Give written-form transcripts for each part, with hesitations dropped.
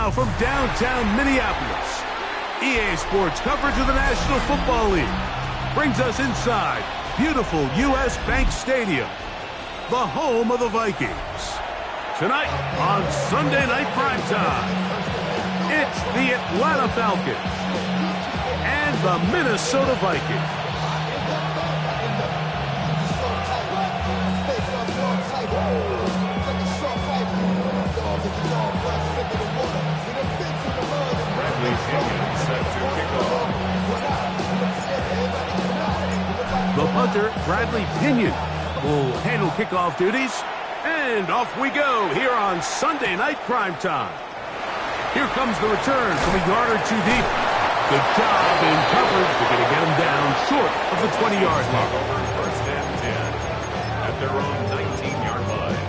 now from downtown Minneapolis, EA Sports coverage of the National Football League brings us inside beautiful U.S. Bank Stadium, the home of the Vikings. Tonight on Sunday Night Primetime, it's the Atlanta Falcons and the Minnesota Vikings. The punter, Bradley Pinion, will handle kickoff duties. And off we go here on Sunday Night Primetime. Here comes the return from a yard or two deep. Good job in coverage. They're going to get him down short of the 20-yard line. First and 10 at their own 19-yard line.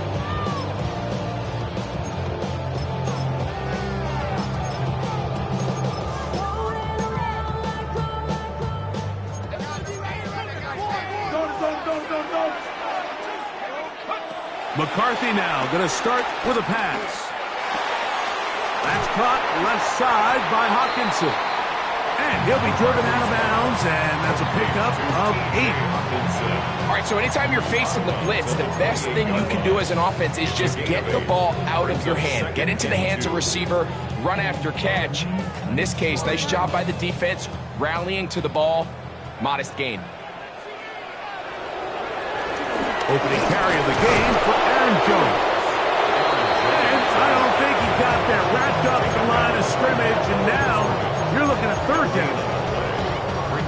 McCarthy now going to start with a pass. That's caught left side by Hawkinson. And he'll be driven out of bounds, and that's a pickup of 8. All right, so anytime you're facing the blitz, the best thing you can do as an offense is just get the ball out of your hand. Get into the hands of receiver, run after catch. In this case, nice job by the defense, rallying to the ball. Modest gain. Opening carry of the game for Aaron Jones. And I don't think he got that wrapped up at the line of scrimmage, and now you're looking at third down.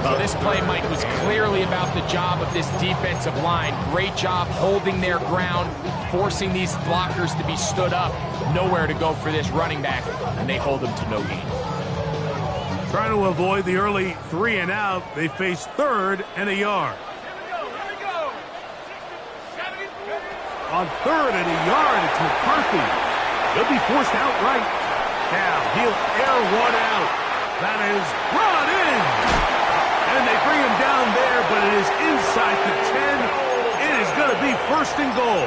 Well, this play, Mike, was clearly about the job of this defensive line. Great job holding their ground, forcing these blockers to be stood up. Nowhere to go for this running back, and they hold him to no gain. Trying to avoid the early 3 and out, they face third and a yard. On third and a yard, it's McCarthy. He'll be forced outright. Now he'll air one out. That is brought in. And they bring him down there, but it is inside the 10. It is going to be first and goal.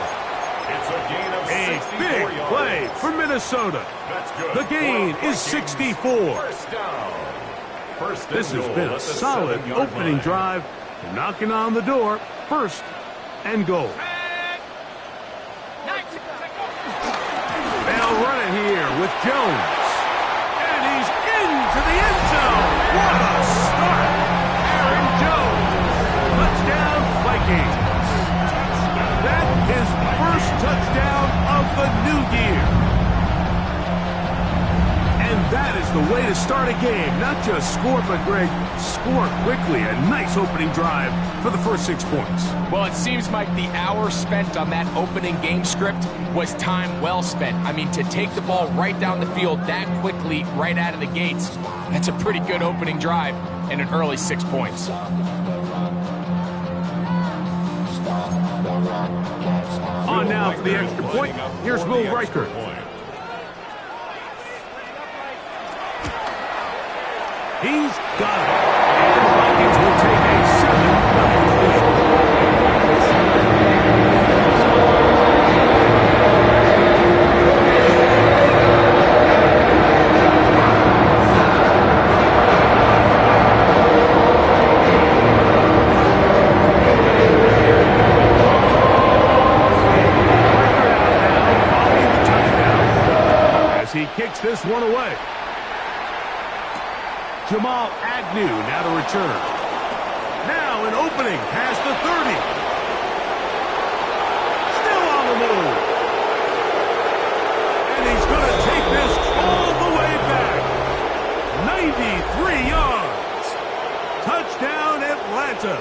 It's a gain of A 64 big yards. play for Minnesota. That's good. The gain is 64. First down. First and This has goal been a at the solid 7-yard opening line. drive. Knocking on the door. First and goal. They'll run it here with Jones. And he's into the end zone. What a start. Aaron Jones. Touchdown, Vikings. That is first touchdown of the new year. And that is the way to start a game. Not just score, but, Greg, score quickly. A nice opening drive for the first 6 points. Well, it seems like the hour spent on that opening game script was time well spent. I mean, to take the ball right down the field that quickly, right out of the gates, that's a pretty good opening drive and an early 6 points. On now for the extra point. Here's Will Riker. He's got it. And the Vikings will take a 7-0 lead. He kicks this one away. Jamal Agnew now to return. Now an opening past the 30. Still on the move. And he's going to take this all the way back. 93 yards. Touchdown, Atlanta.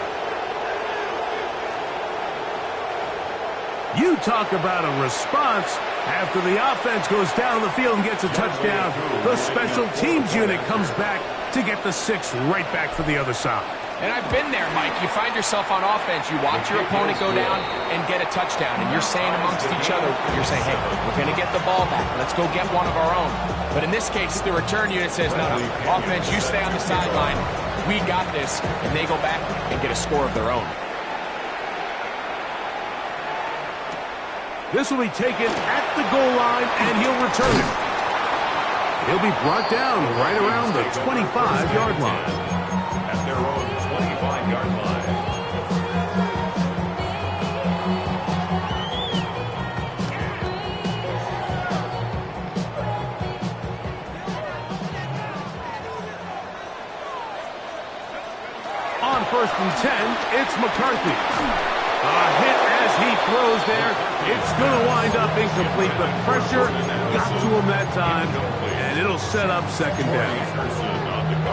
You talk about a response. After the offense goes down the field and gets a touchdown, the special teams unit comes back to get the 6 right back for the other side. And I've been there, Mike. You find yourself on offense, you watch your opponent go down and get a touchdown, and you're saying amongst each other, you're saying, hey, we're going to get the ball back. Let's go get one of our own. But in this case, the return unit says, no, offense, you stay on the sideline. We got this. And they go back and get a score of their own. This will be taken at the goal line, and he'll return it. He'll be brought down right around the 25-yard line. At their own 25-yard line. On 1st and 10, it's McCarthy. A hit as he throws there. It's going to wind up incomplete. The pressure got to him that time, and it'll set up 2nd down.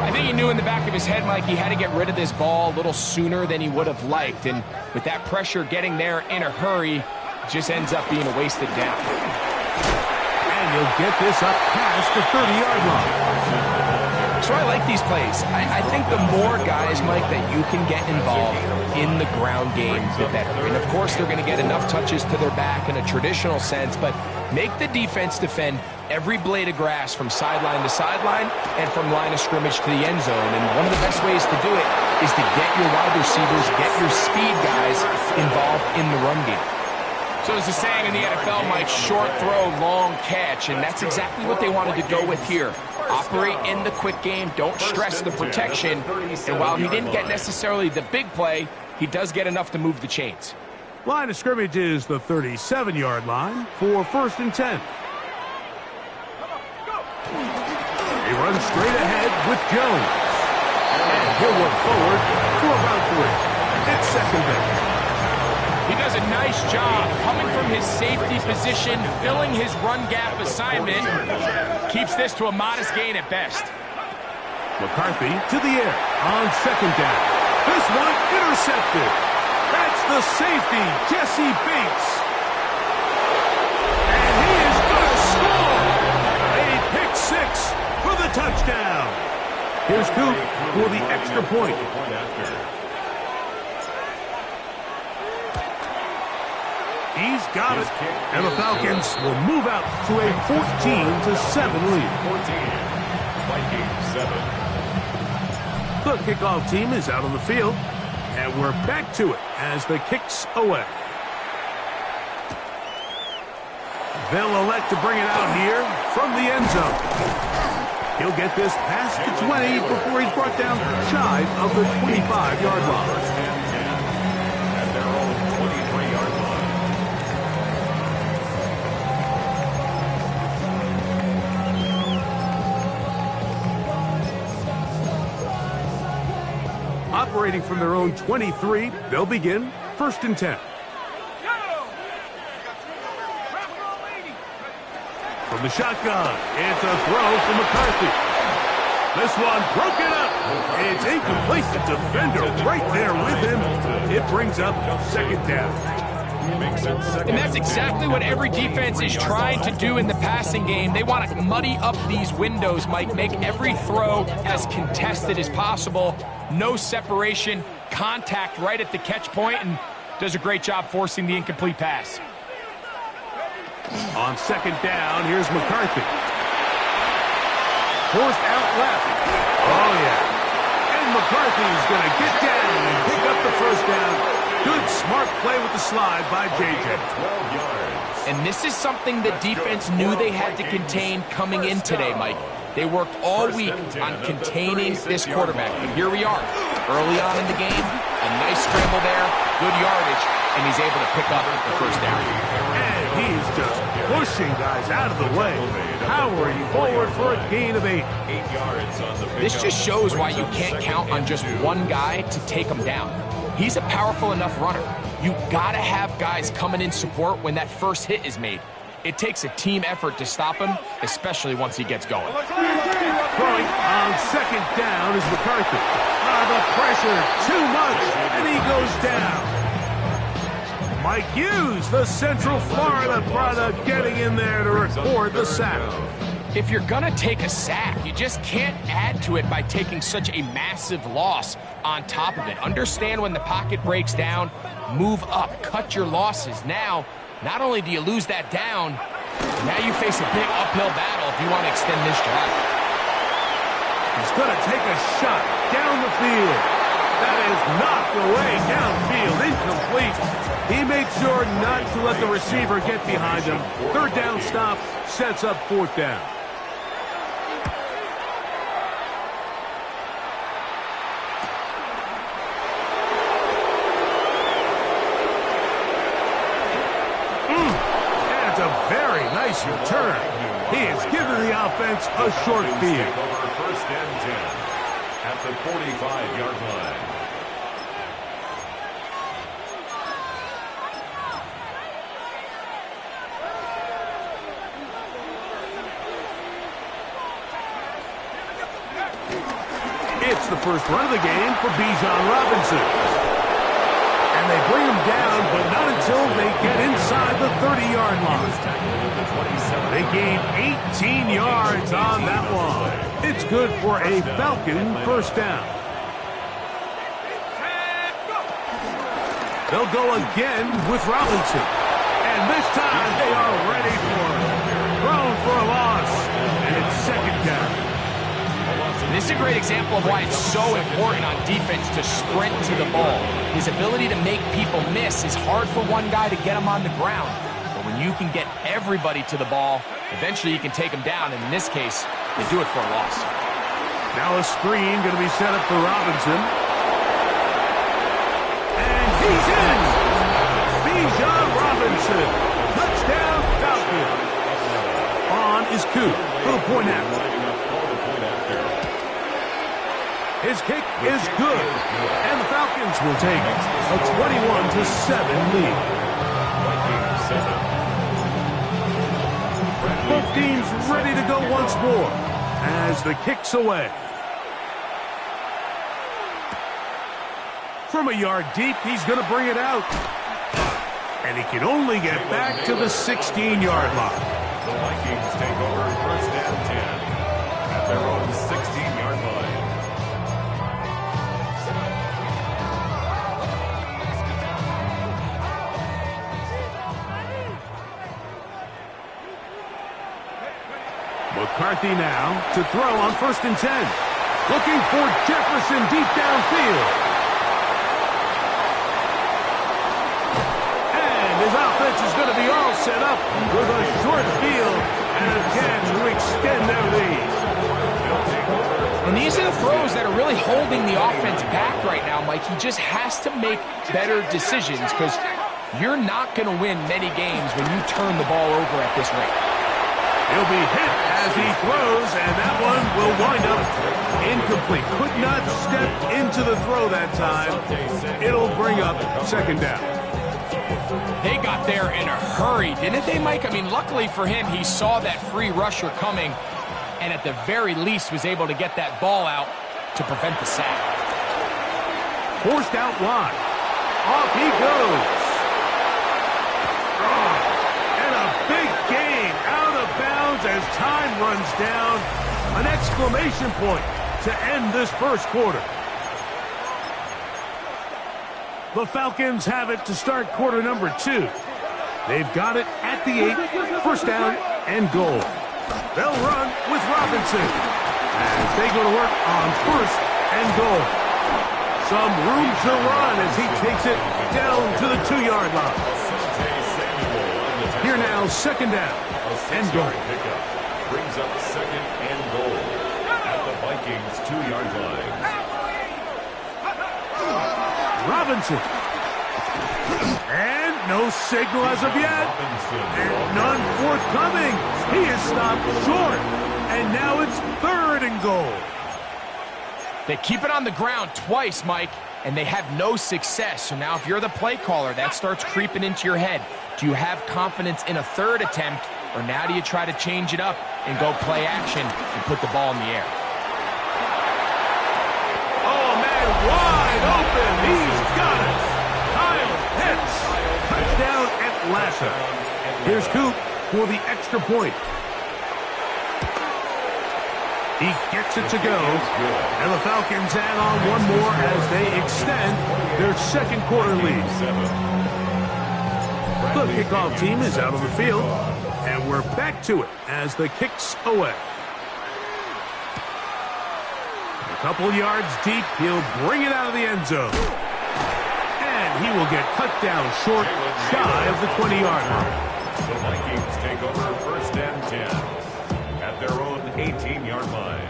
I think he knew in the back of his head, Mike, he had to get rid of this ball a little sooner than he would have liked. And with that pressure getting there in a hurry, it just ends up being a wasted down. And he'll get this up past the 30-yard line. So I like these plays. I think the more guys, Mike, that you can get involved in the ground game, the better. And, of course, they're going to get enough touches to their back in a traditional sense, but make the defense defend every blade of grass from sideline to sideline and from line of scrimmage to the end zone. And one of the best ways to do it is to get your wide receivers, get your speed guys involved in the run game. So as the saying in the NFL, Mike, short throw, long catch, and that's exactly what they wanted to go with here. Operate in the quick game, don't stress the protection, and while he didn't get necessarily the big play, he does get enough to move the chains. Line of scrimmage is the 37-yard line for 1st and 10. He runs straight ahead with Jones. And he'll work forward for about 3. It's 2nd down. He does a nice job coming from his safety position, filling his run gap assignment. Keeps this to a modest gain at best. McCarthy to the air on 2nd down. This one intercepted. That's the safety, Jesse Bates. And he is going to score. A pick 6 for the touchdown. Here's Coop for the extra point. He's got it. And the Falcons will move out to a 14-7 lead. 14, Vikings 7. The kickoff team is out on the field, and we're back to it as the kick's away. They'll elect to bring it out here from the end zone. He'll get this past the 20 before he's brought down shy of the 25-yard line. At their own 23-yard line. Operating from their own 23, they'll begin 1st and 10. From the shotgun, it's a throw from McCarthy. This one broken up. It's incomplete. The defender right there with him. It brings up 2nd down. And that's exactly what every defense is trying to do in the passing game. They want to muddy up these windows, Mike, make every throw as contested as possible. No separation, contact right at the catch point, and does a great job forcing the incomplete pass. On 2nd down, here's McCarthy. Forced out left. Oh, yeah. And McCarthy's going to get down and pick up the 1st down. Good, smart play with the slide by J.J. 12 yards. And this is something the defense knew they had to contain coming in today, Mike. They worked all week on containing this quarterback. But here we are, early on in the game, a nice scramble there, good yardage, and he's able to pick up the 1st down. And he's just pushing guys out of the way. Powering forward for a gain of 8. 8 yards on the pickup. This just shows why you can't count on just one guy to take him down. He's a powerful enough runner. You gotta have guys coming in support when that first hit is made. It takes a team effort to stop him, especially once he gets going. Throwing on 2nd down is McCarthy. The pressure, too much, and he goes down. Mike Hughes, the Central Florida product, getting in there to record the sack. If you're gonna take a sack, you just can't add to it by taking such a massive loss on top of it. Understand when the pocket breaks down, move up, cut your losses. Now, not only do you lose that down, now you face a big uphill battle if you want to extend this drive. He's going to take a shot down the field. That is knocked away downfield, incomplete. He made sure not to let the receiver get behind him. 3rd down stop sets up 4th down. Very nice return. He has given the offense a short field. First and 10 at the 45-yard line. It's the first run of the game for Bijan Robinson. And they bring him down, but not until they get inside the 30-yard line. They gain 18 yards on that one. It's good for a Falcon first down. They'll go again with Robinson. And this time they are ready for it. Thrown for a loss. And it's second down. This is a great example of why it's so important on defense to sprint to the ball. His ability to make people miss is hard for one guy to get him on the ground. But when you can get everybody to the ball, eventually you can take them down. And in this case, they do it for a loss. Now a screen going to be set up for Robinson. And he's in! Bijan Robinson. Touchdown, Falcon. On is Coop for the point after. His kick is good, and the Falcons will take a 21-7 lead. Both teams ready to go once more as the kick's away. From a yard deep, he's going to bring it out. And he can only get back to the 16-yard line. The Vikings take over first and 10 at their own 16-yard line. McCarthy now to throw on first and 10. Looking for Jefferson deep downfield. And his offense is going to be all set up with a short field and a chance to extend their lead. And these are the throws that are really holding the offense back right now, Mike. He just has to make better decisions because you're not going to win many games when you turn the ball over at this rate. He'll be hit as he throws, and that one will wind up incomplete. Could not step into the throw that time. It'll bring up second down. They got there in a hurry, didn't they, Mike? I mean, luckily for him, he saw that free rusher coming, and at the very least was able to get that ball out to prevent the sack. Forced out wide. Off he goes. And a big gain out of bounds as time runs down. An exclamation point to end this first quarter. The Falcons have it to start quarter number 2. They've got it at the 8, first down and goal. They'll run with Robinson as they go to work on first and goal. Some room to run as he takes it down to the 2-yard line. Here now, second down and goal. Brings up second and goal at the Vikings 2-yard line. Robinson. And no signal as of yet. And none forthcoming. He is stopped short. And now it's third and goal. They keep it on the ground twice, Mike, and they have no success. So now if you're the play caller, that starts creeping into your head. Do you have confidence in a third attempt, or now do you try to change it up and go play action and put the ball in the air? Oh, man, wide open. He's got it. Kyle Pitts. Touchdown Atlanta. Here's Coop for the extra point. He gets it to go. And the Falcons add on one more as they extend their second quarter lead. The kickoff team is out on the field. And we're back to it as the kick's away. A couple yards deep, he'll bring it out of the end zone. And he will get cut down short, shy of the 20-yard line. The Vikings take over first and 10 at their own 18-yard line.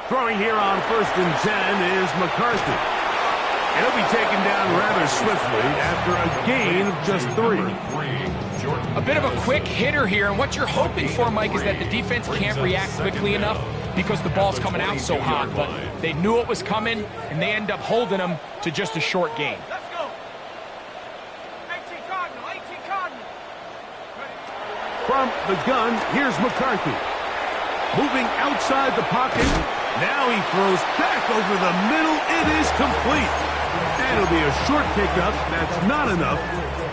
Throwing here on first and 10 is McCarthy. And he'll be taken down rather swiftly after a gain of just 3. A bit of a quick hitter here, and what you're hoping for, Mike, is that the defense can't react quickly enough because the ball's coming out so hot. But they knew it was coming, and they end up holding them to just a short gain. From the gun, here's McCarthy. Moving outside the pocket. Now he throws back over the middle. It is complete. And it'll be a short pickup. That's not enough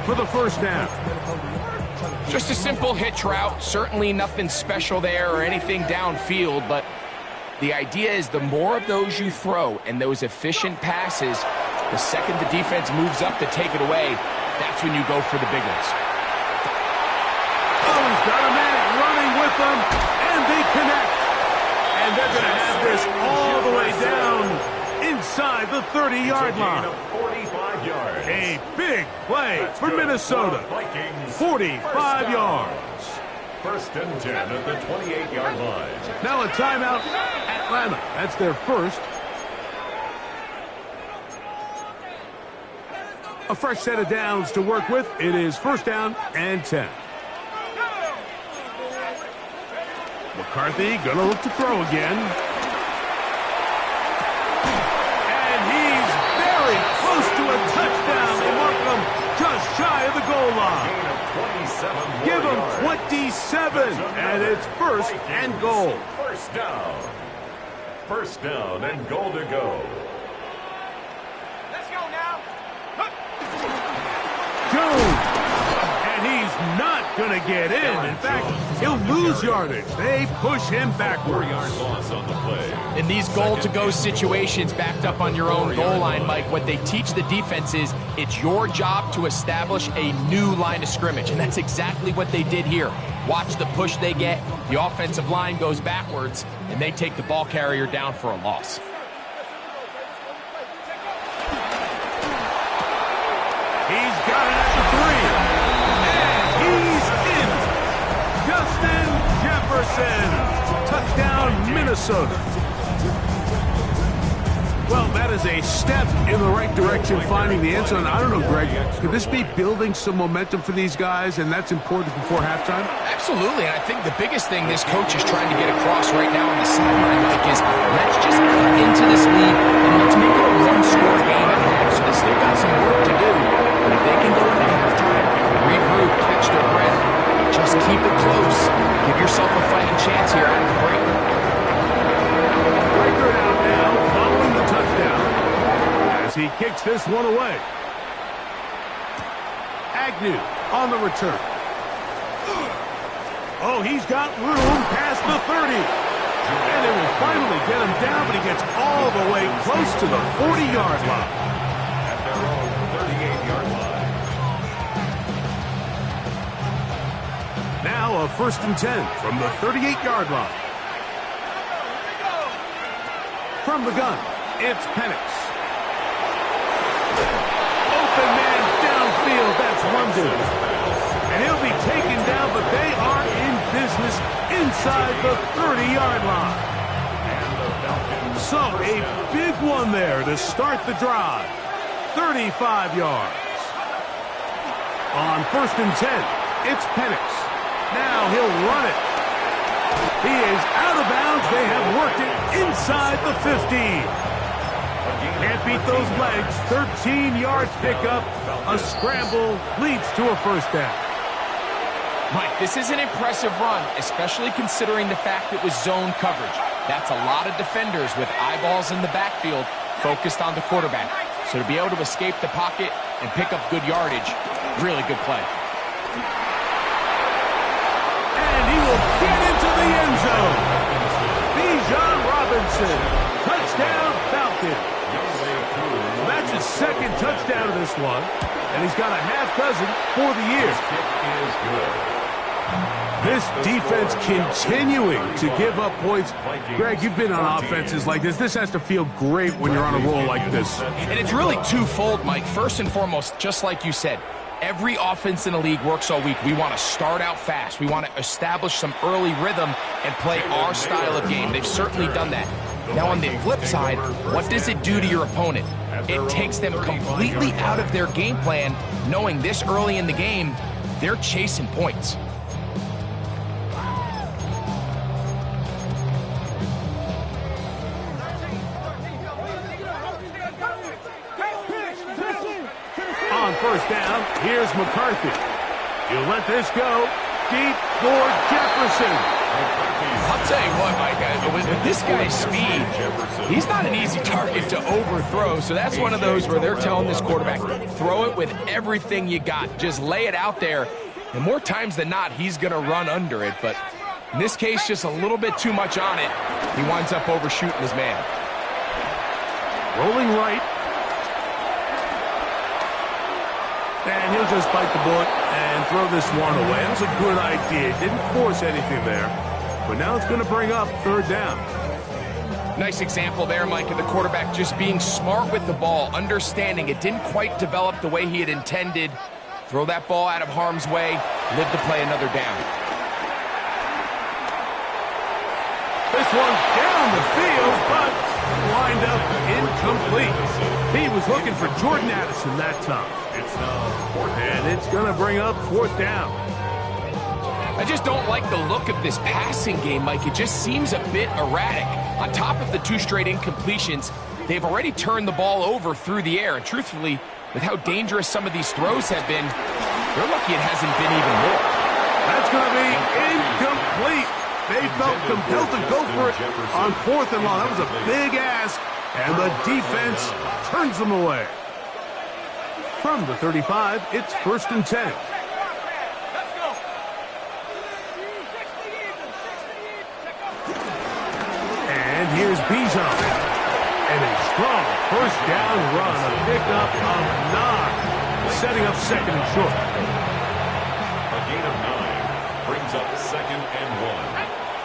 for the first down. Just a simple hitch route. Certainly nothing special there or anything downfield, but the idea is the more of those you throw and those efficient passes, the second the defense moves up to take it away, that's when you go for the big ones. Oh, he's got a man running with them, and they connect. And they're going to have this all the way down inside the 30-yard line. 45 yards. A big play for Minnesota. 45 yards. First and 10 at the 28-yard line. Now a timeout, Atlanta. That's their first. A fresh set of downs to work with. It is first down and 10. McCarthy gonna look to throw again. And he's very close to a touchdown. They mark him just shy of the goal line. Give him 27, and it's first and goal. First down. First down and goal to go. Let's go now. Jones. And he's not going to get in. In fact, he'll lose yardage. They push him backwards. 4-yard loss on the play. In these goal-to-go situations backed up on your own goal line, Mike, what they teach the defense is it's your job to establish a new line of scrimmage, and that's exactly what they did here. Watch the push they get. The offensive line goes backwards, and they take the ball carrier down for a loss. He's got it at the 3. Justin Jefferson. Touchdown, Minnesota. Well, that is a step in the right direction, finding the end zone. I don't know, Greg, could this be building some momentum for these guys, and that's important before halftime? Absolutely, and I think the biggest thing this coach is trying to get across right now on the sideline, Mike, is let's just cut into this lead, and let's make it a one-score game at half. So they still got some work to do, but if they can go into halftime, regroup, catch their breath, just keep it close. Give yourself a fighting chance here at the break. Record out now, following the touchdown, as he kicks this one away. Agnew on the return. Oh, he's got room past the 30. And it will finally get him down, but he gets all the way close to the 40-yard line. At their own 38-yard line. Now a first and 10 from the 38-yard line. From the gun, it's Penix. Open man downfield, that's London. And he'll be taken down, but they are in business inside the 30-yard line. So a big one there to start the drive. 35 yards. On first and 10, it's Penix. Now he'll run it. He is out of bounds. They have worked it inside the 15. Can't beat those legs. 13 yards pickup. A scramble leads to a first down. Mike, this is an impressive run, especially considering the fact it was zone coverage. That's a lot of defenders with eyeballs in the backfield focused on the quarterback. So to be able to escape the pocket and pick up good yardage, really good play. And he will get into the end zone. Bijan Robinson, touchdown Falcons. Well, that's his second touchdown of this one, and he's got a half dozen for the year. This defense continuing to give up points. Greg, you've been on offenses like this. This has to feel great when you're on a roll like this. And it's really twofold, Mike. First and foremost, just like you said, every offense in the league works all week. We want to start out fast. We want to establish some early rhythm and play our style of game. They've certainly done that. Now on the flip side, what does it do to your opponent? It takes them completely out of their game plan, knowing this early in the game, they're chasing points. On first down, here's McCarthy. You let this go deep for Jefferson. I'll tell you what, Mike, with this guy's speed, he's not an easy target to overthrow, so that's one of those where they're telling this quarterback, throw it with everything you got. Just lay it out there, and more times than not, he's going to run under it, but in this case, just a little bit too much on it. He winds up overshooting his man. Rolling right. And he'll just bite the bullet and throw this one away. That was a good idea. Didn't force anything there. But now it's going to bring up third down. Nice example there, Mike, of the quarterback just being smart with the ball, understanding it didn't quite develop the way he had intended. Throw that ball out of harm's way, live to play another down. This one down the field, but wind up incomplete. He was looking for Jordan Addison that time. And it's going to bring up fourth down. I just don't like the look of this passing game, Mike. It just seems a bit erratic. On top of the 2 straight incompletions, they've already turned the ball over through the air. And truthfully, with how dangerous some of these throws have been, they're lucky it hasn't been even more. That's going to be incomplete. They felt compelled to go for it on fourth and long. That was a big ask, and the defense turns them away. From the 35, it's 1st and 10. And here's Bijan. And a strong first down run, a pickup of 9, setting up second and short. A gain of 9 brings up 2nd and 1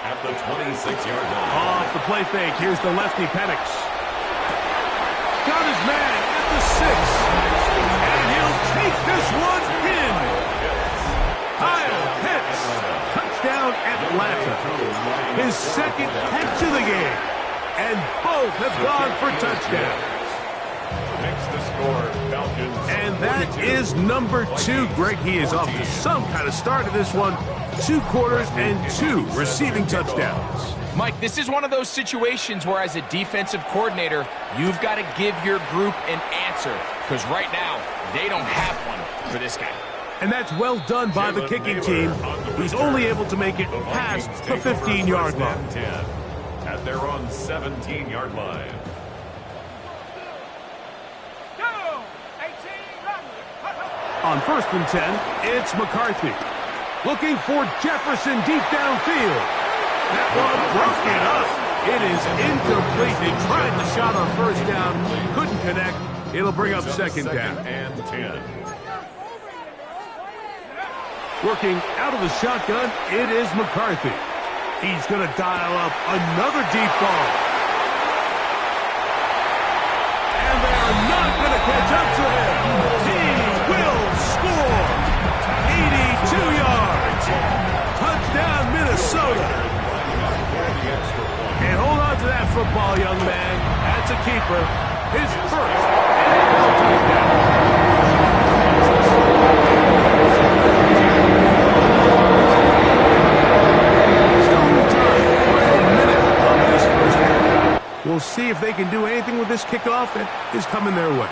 at the 26-yard line. Off the play fake, here's the lefty Penix. Got his man at the 6. And he'll take this one in. Kyle Pitts. Touchdown Atlanta. His 2nd catch of the game. And both have gone for touchdowns. Makes the score, Falcons. And that is number 2. Greg, he is off to some kind of start in this one. 2 quarters and 2 receiving touchdowns. Mike, this is one of those situations where as a defensive coordinator, you've got to give your group an answer. Because right now, they don't have one for this guy. And that's well done by the kicking team. He's only able to make it past the 15-yard line. 10 at their own 17-yard line. On 1st and 10, it's McCarthy. Looking for Jefferson deep downfield. That one broke it up. It is incomplete. They tried the shot on first down. Couldn't connect. It'll bring up second down. And 10. Working out of the shotgun, it is McCarthy. He's going to dial up another deep ball. And they're not going to catch up to him. He will score. 82 yards. Touchdown, Minnesota. And hold on to that football, young man. That's a keeper. His first NFL touchdown. We'll see if they can do anything with this kickoff that is coming their way.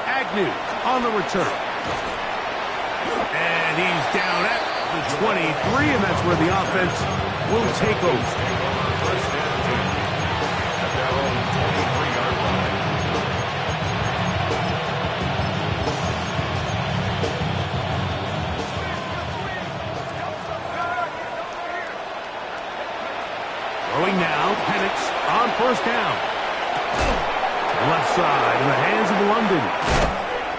Agnew on the return. And he's down at the 23, and that's where the offense will take over. First and 10 at their own 23-yard line. Throwing now, Penix on first down. Left side in the hands of London.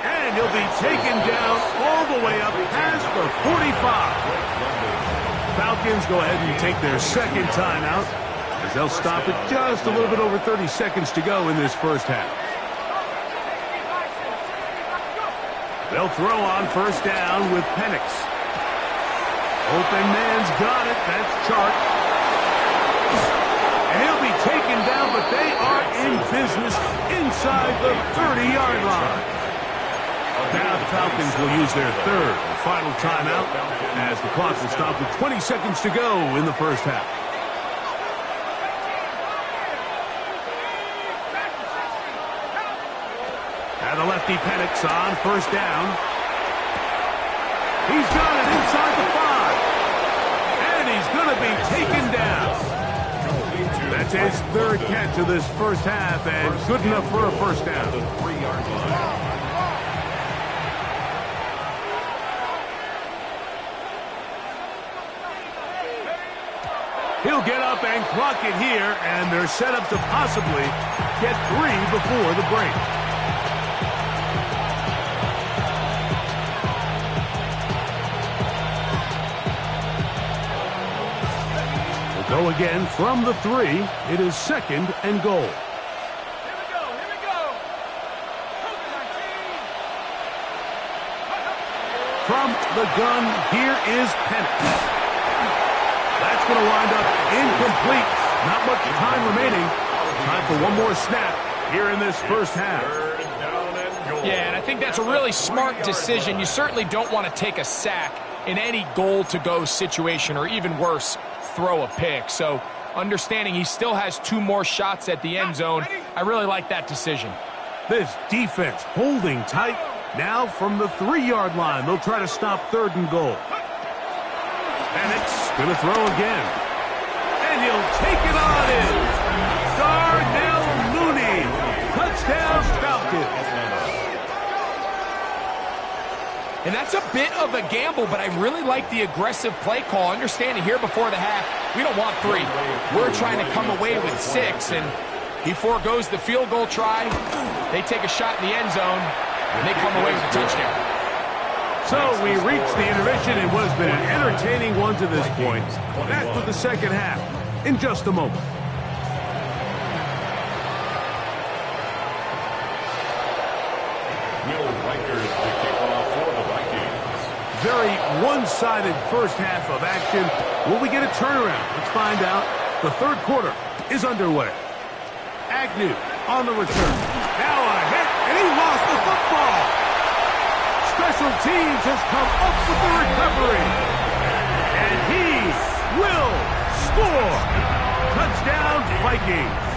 And he'll be taken down all the way up past the 45. Falcons go ahead and take their second timeout as they'll stop it just a little bit over 30 seconds to go in this first half. They'll throw on first down with Penix. Open man's got it. That's Chart. And he'll be taken down business inside the 30-yard line. Now the Falcons will use their third and final timeout as the clock will stop with 20 seconds to go in the first half. And the lefty Penix on first down. He's got it inside the 5. And he's going to be taken down. That's his third catch of this first half and good enough for a first down. He'll get up and clock it here, and they're set up to possibly get 3 before the break. Go again from the 3. It is second and goal. Here we go. From the gun, here is Penix. That's going to wind up incomplete. Not much time remaining. Time for one more snap here in this first half. Yeah, and I think that's a really smart decision. You certainly don't want to take a sack in any goal-to-go situation, or even worse, throw a pick. So understanding he still has 2 more shots at the end zone, I really like that decision. This defense holding tight. Now from the 3-yard line, they'll try to stop third and goal. Penix going to throw again. And he'll take it on in. Darnell Mooney. Touchdown Falcons. And that's a bit of a gamble, but I really like the aggressive play call. Understanding here before the half, we don't want 3. We're trying to come away with 6, and he forgoes the field goal try. They take a shot in the end zone, and they come away with a touchdown. So we reach the intermission in what has been an entertaining one to this point. Back with the second half in just a moment. Very one-sided first half of action. Will we get a turnaround? Let's find out. The third quarter is underway. Agnew on the return. Now a hit, and he lost the football. Special teams has come up with the recovery. And he will score. Touchdown, Vikings.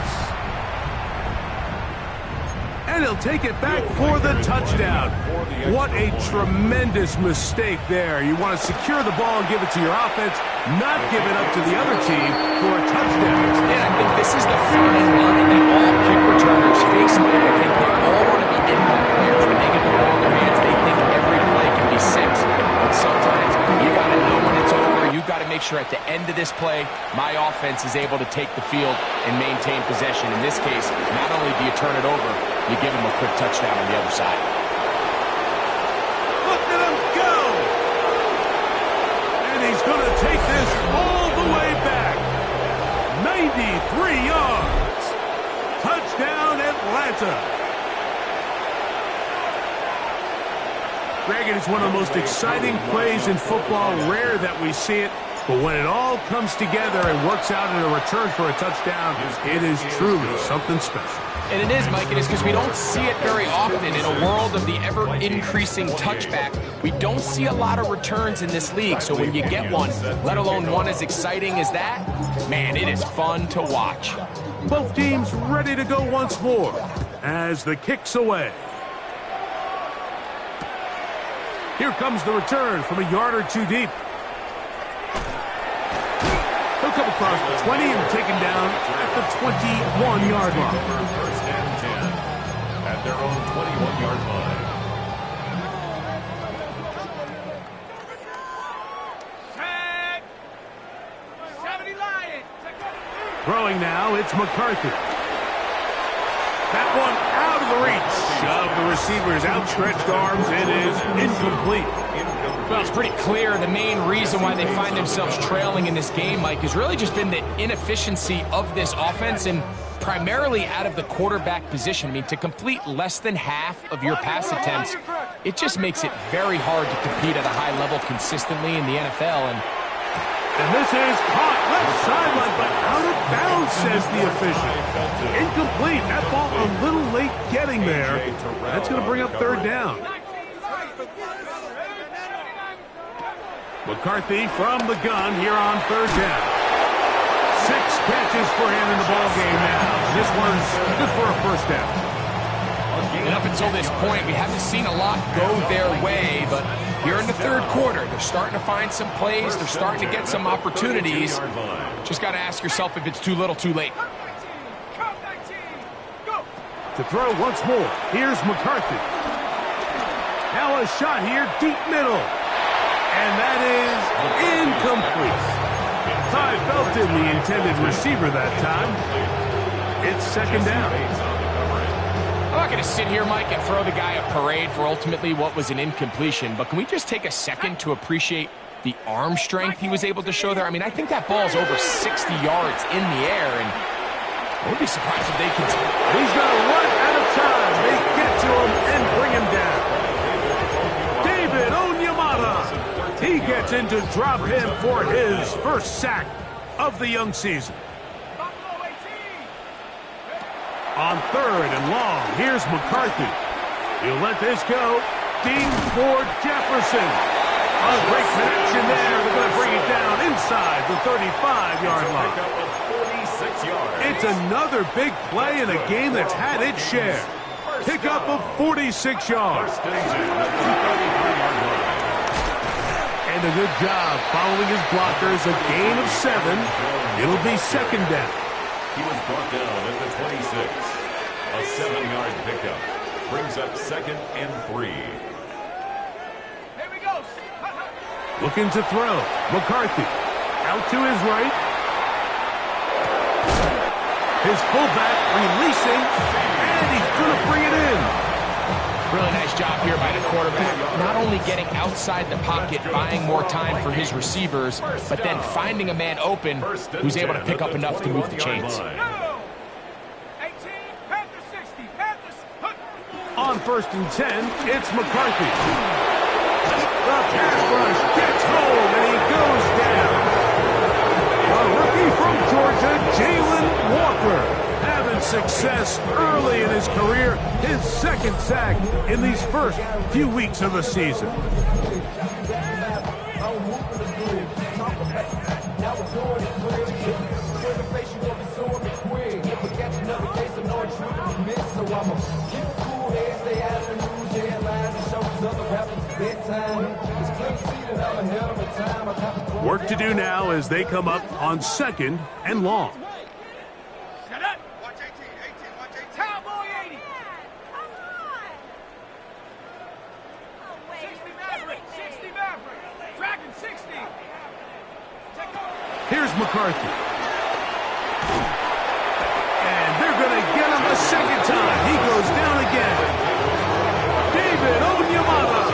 And he'll take it back for the touchdown. What a tremendous mistake there. You want to secure the ball and give it to your offense, not give it up to the other team for a touchdown. And I think this is the fine line that all kick returners face, Mike. I think they all want to be impact players. When they get the ball in their hands, they think every play can be 6. But sometimes you got to know when it's over. You got to make sure at the end of this play, my offense is able to take the field and maintain possession. In this case, not only do you turn it over, you give him a quick touchdown on the other side. Look at him go! And he's going to take this all the way back. 93 yards. Touchdown, Atlanta. Greg, it is one of the most exciting plays in football. Rare that we see it. But when it all comes together and works out in a return for a touchdown, it is truly something special. And it is, Mike, it is because we don't see it very often in a world of the ever-increasing touchback. We don't see a lot of returns in this league, so when you get one, let alone one as exciting as that, man, it is fun to watch. Both teams ready to go once more as the kick's away. Here comes the return from a yard or 2 deep. He'll come across the 20 and taken down at the 21-yard line. First and 10 at their own 21-yard line. Throwing now, it's McCarthy. That one out of the reach of the receiver's outstretched arms. It is incomplete. Well, it's pretty clear the main reason why they find themselves trailing in this game, Mike, has really just been the inefficiency of this offense and primarily out of the quarterback position. I mean, to complete less than half of your pass attempts, it just makes it very hard to compete at a high level consistently in the NFL. And And this is caught left sideline, but out of bounds, says the official. Incomplete. That ball a little late getting there. That's going to bring up third down. McCarthy from the gun here on third down. 6 catches for him in the ball game now. This one's good for a first down. And up until this point, we haven't seen a lot go their way, but here in the third quarter, they're starting to find some plays. They're starting to get some opportunities. Just got to ask yourself if it's too little, too late. To throw once more, here's McCarthy. Now a shot here, deep middle. And that is incomplete. Ty Felton, the intended receiver that time. It's second down. I'm not going to sit here, Mike, and throw the guy a parade for ultimately what was an incompletion, but can we just take a second to appreciate the arm strength he was able to show there? I mean, I think that ball's over 60 yards in the air, and I would be surprised if they continue. He's got to one at a time. They get to him and bring him down. David Onyemata. He gets in to drop him for his first sack of the young season. On third and long, here's McCarthy. He'll let this go. Deep for Jefferson. A great connection there. They're going to bring it down inside the 35-yard line. It's another big play in a game that's had its share. Pickup of 46 yards. And a good job following his blockers. A gain of 7. It'll be second down. He was brought down at the 26. A 7-yard pickup brings up second and 3. Here we go. Looking to throw. McCarthy out to his right. His fullback releasing, and he's going to bring it in. Really nice job here by the quarterback, not only getting outside the pocket, buying more time for his receivers, but then finding a man open who's able to pick up enough to move the chains. 18, Panthers 60, Panthers. On first and 10, it's McCarthy. The pass rush gets home, and he goes down. A rookie from Georgia, Jalen Walker, having success early in his career. His second sack in these first few weeks of the season. Work to do now as they come up on second and long. Shut up. Watch 18, watch 18. Cowboy 80. 60 Maverick, 60 Maverick. Dragon 60. Here's McCarthy. And they're going to get him a second time. He goes down again. David Onyemata.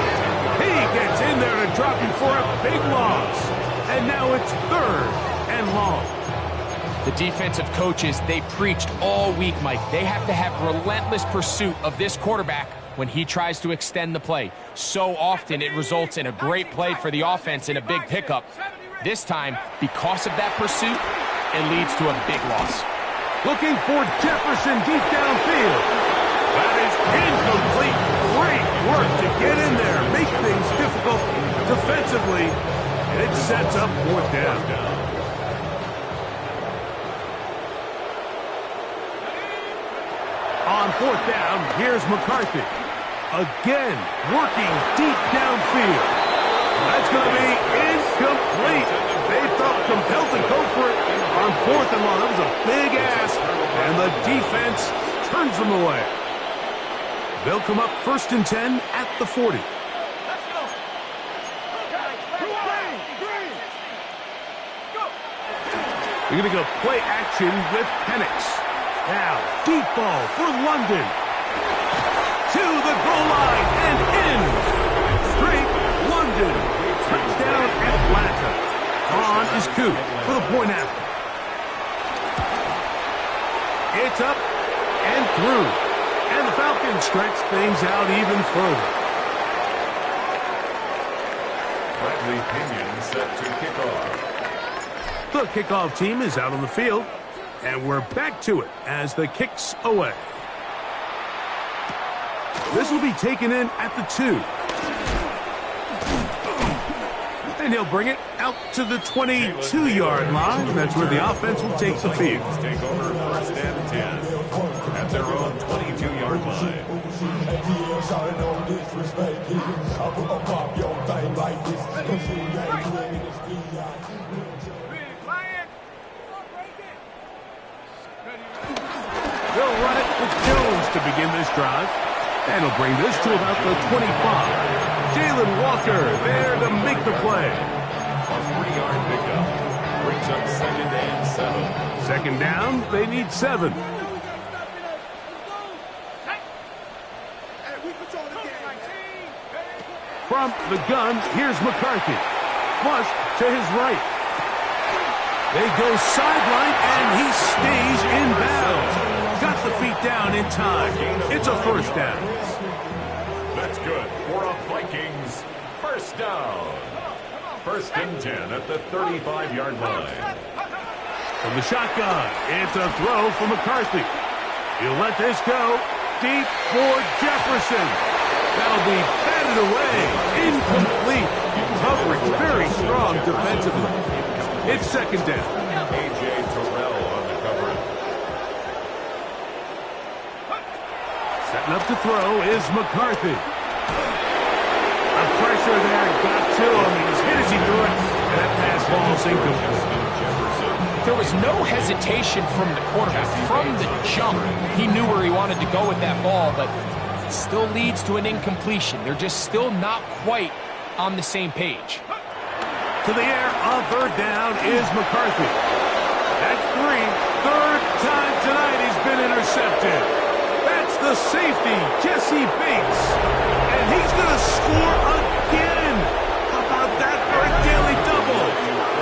He gets in there to drop him for a big loss. And now it's third and long. The defensive coaches, they preached all week, Mike. They have to have relentless pursuit of this quarterback when he tries to extend the play. So often it results in a great play for the offense and a big pickup. This time, because of that pursuit, it leads to a big loss. Looking for Jefferson deep downfield. That is incomplete. Great work to get in there, make things difficult defensively, and it sets up fourth down. On fourth down, here's McCarthy. Again, working deep downfield. That's going to be incomplete. They felt compelled to go for it on fourth and long. That was a big ask, and the defense turns them away. They'll come up first and 10 at the 40. We're going to go play action with Penix. Now, deep ball for London. To the goal line and in. Straight London. Touchdown Atlanta. On is Coop for the point after. It's up and through. And the Falcons stretch things out even further. Bradley Pinion set to kick off. The kickoff team is out on the field, and we're back to it as the kick's away. This will be taken in at the 2. And he'll bring it out to the 22-yard line. That's where the offense will take the field. Take over first and 10 at their own 22-yard line. They'll run it with Jones to begin this drive. And he'll bring this to about the 25. Jalen Walker there to make the play. A 3-yard pickup brings up second and 7. Second down, they need 7. From the gun, here's McCarthy. Flush to his right. They go sideline, and he stays in bounds. Got the feet down in time. It's a first down. That's good for a Vikings first down. First and 10 at the 35-yard line. From the shotgun, it's a throw for McCarthy. He'll let this go deep for Jefferson. That'll be batted away. Incomplete. Coverage very strong defensively. It's second down. A.J. Terrell on the coverage. Setting up to throw is McCarthy. The pressure there got to him. He's hit as he threw it. And that pass ball's incomplete. There was no hesitation from the quarterback. From the jump, he knew where he wanted to go with that ball, but it still leads to an incompletion. They're just still not quite on the same page. To the air on third down is McCarthy. That's 3. Third time tonight he's been intercepted. That's the safety, Jesse Bates. And he's going to score again. How about that for a daily double?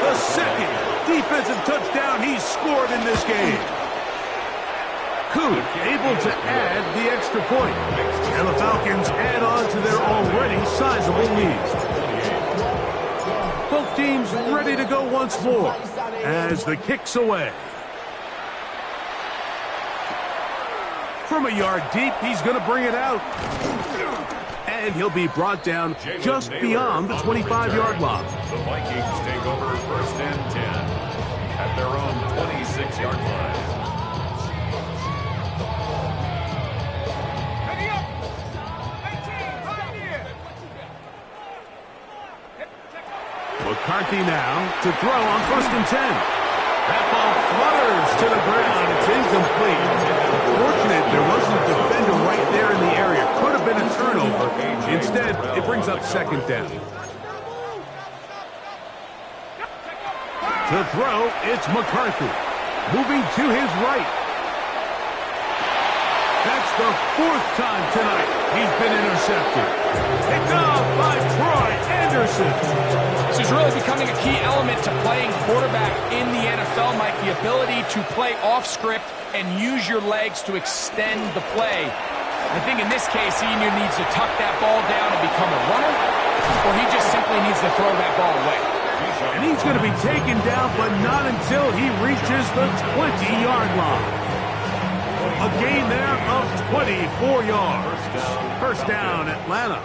The second defensive touchdown he's scored in this game. Coop able to add the extra point. And the Falcons add on to their already sizable lead. Both teams ready to go once more as the kick's away. From a yard deep, he's going to bring it out. And he'll be brought down just beyond the 25-yard line. The Vikings take over first and 10 at their own 26-yard line. McCarthy now to throw on first and 10. That ball flutters to the ground. It's incomplete. Fortunate there wasn't a defender right there in the area. Could have been a turnover. Instead, it brings up second down. To throw, it's McCarthy. Moving to his right. That's the 4th time tonight he's been intercepted. Picked off by Troy Anderson. This is really becoming a key element to playing quarterback in the NFL, Mike. The ability to play off script and use your legs to extend the play. I think in this case, he either needs to tuck that ball down and become a runner, or he just simply needs to throw that ball away. And he's going to be taken down, but not until he reaches the 20-yard line. A gain there of 24 yards. First down, Atlanta.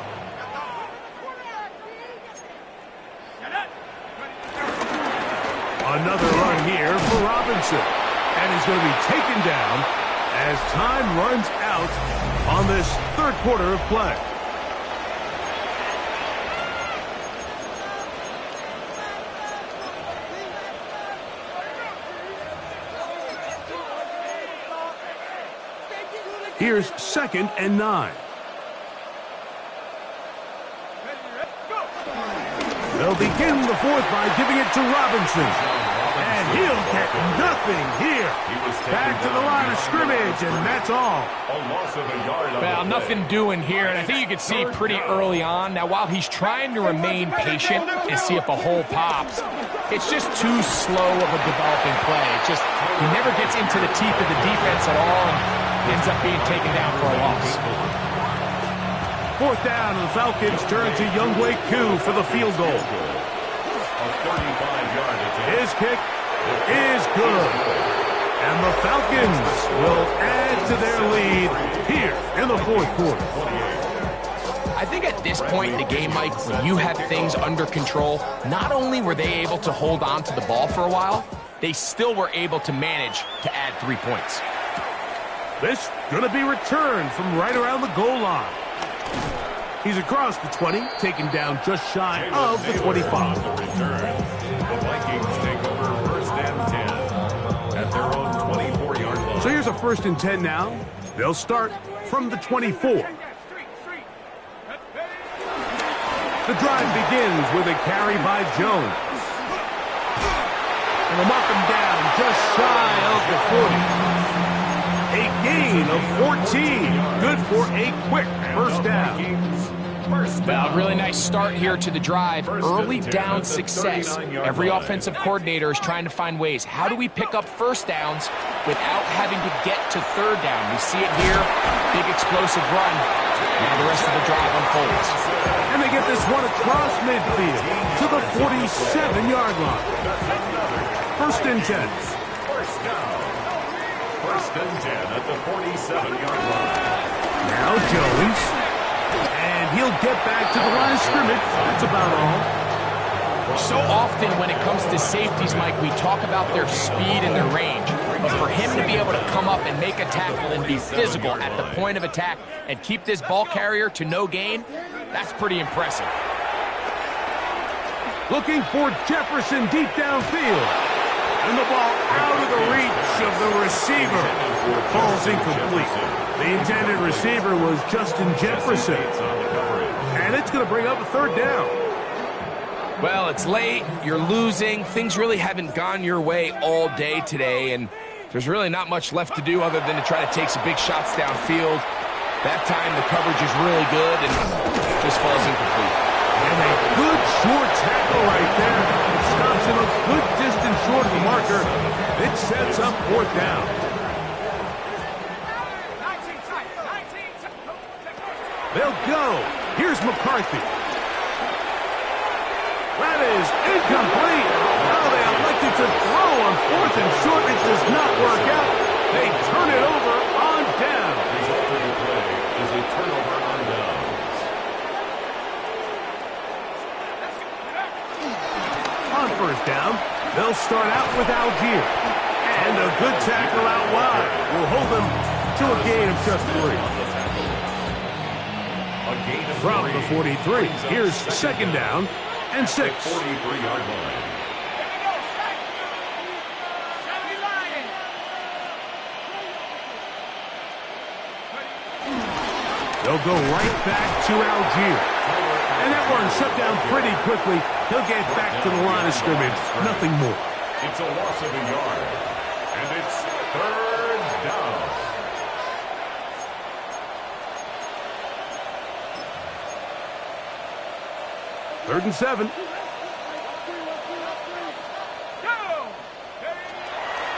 Another run here for Robinson. And he's going to be taken down as time runs out on this third quarter of play. Here's second and 9. They'll begin the fourth by giving it to Robinson. And he'll get nothing here. Back to the line of scrimmage, and that's all. Well, nothing doing here, and I think you can see pretty early on. Now, while he's trying to remain patient and see if a hole pops, it's just too slow of a developing play. It's just, he never gets into the teeth of the defense at all and ends up being taken down for a loss. Fourth down, and the Falcons turn to wk2 for the field goal. A 35-yard attempt. His kick is good. And the Falcons will add to their lead here in the fourth quarter. I think at this point in the game, Mike, when you have things under control, not only were they able to hold on to the ball for a while, they still were able to manage to add 3 points. This going to be returned from right around the goal line. He's across the 20, taken down just shy of the 25. The Vikings take over first and 10 at their own 24-yard line. So here's a first and 10 now. They'll start from the 24. The drive begins with a carry by Jones. And they'll mark him down just shy of the 40. A gain of 14. Good for a quick first down. Well, really nice start here to the drive. Early down success. Every offensive coordinator is trying to find ways. How do we pick up first downs without having to get to third down? We see it here. Big explosive run. Now the rest of the drive unfolds. And they get this one across midfield to the 47-yard line. First and 10. First down. First and 10 at the 47-yard line. Now Jones. And he'll get back to the line of scrimmage. That's about all. So often when it comes to safeties, Mike, we talk about their speed and their range. But for him to be able to come up and make a tackle and be physical at the point of attack and keep this ball carrier to no gain, that's pretty impressive. Looking for Jefferson deep downfield. And the ball out of the reach of the receiver. Falls incomplete. The intended receiver was Justin Jefferson. And it's going to bring up a third down. Well, it's late. You're losing. Things really haven't gone your way all day today. And there's really not much left to do other than to try to take some big shots downfield. That time the coverage is really good and just falls incomplete. And a good short tackle right there. It stops him a good distance short of the marker. It sets up fourth down. They'll go. Here's McCarthy. That is incomplete. Now they elected to throw on fourth and short. It does not work out. They turn it over on down. Result of the play is a turnover on downs. On first down, they'll start out with Algier. And a good tackle out wide will hold them to a gain of just 3. From the 43, here's second down and 6. 43-yard line. They'll go right back to Algier. And that one shut down pretty quickly. He'll get back to the line of scrimmage. Nothing more. It's a loss of a yard. And it's third down. Third and 7.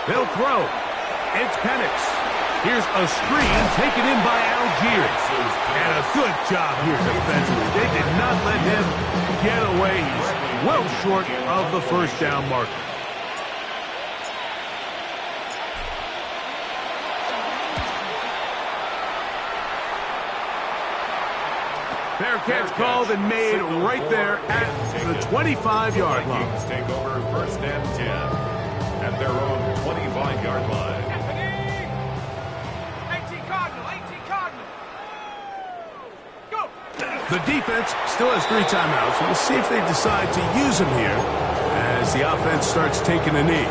They'll throw. It's Penix. Here's a screen taken in by Algier. And a good job here defensively. They did not let him get away. He's well short of the first down marker. Fair catch called and made right there at the 25-yard line. Vikings take over first and 10 at their own 25-yard line. 18 Cardinal, 18 Cardinal. Go! The defense still has 3 timeouts, so we'll see if they decide to use them here as the offense starts taking a knee.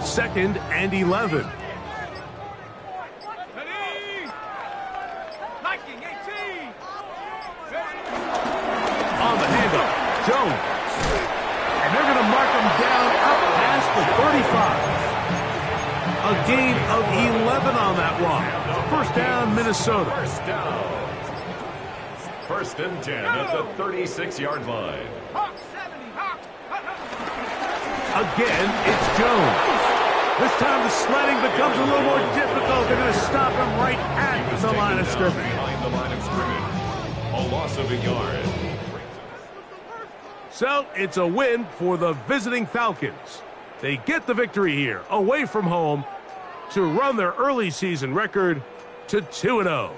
Second and 11. Viking 18. On the handoff, Jones. And they're going to mark him down up past the 35. A gain of 11 on that one. First down, Minnesota. First down. First and 10 at the 36-yard line. Hawk 70, Hawk. Again, it's Jones. This time the sledding becomes a little more difficult. They're going to stop him right at the line of scrimmage. Behind the line of scrimmage. A loss of a yard. So it's a win for the visiting Falcons. They get the victory here, away from home, to run their early season record to 2-0.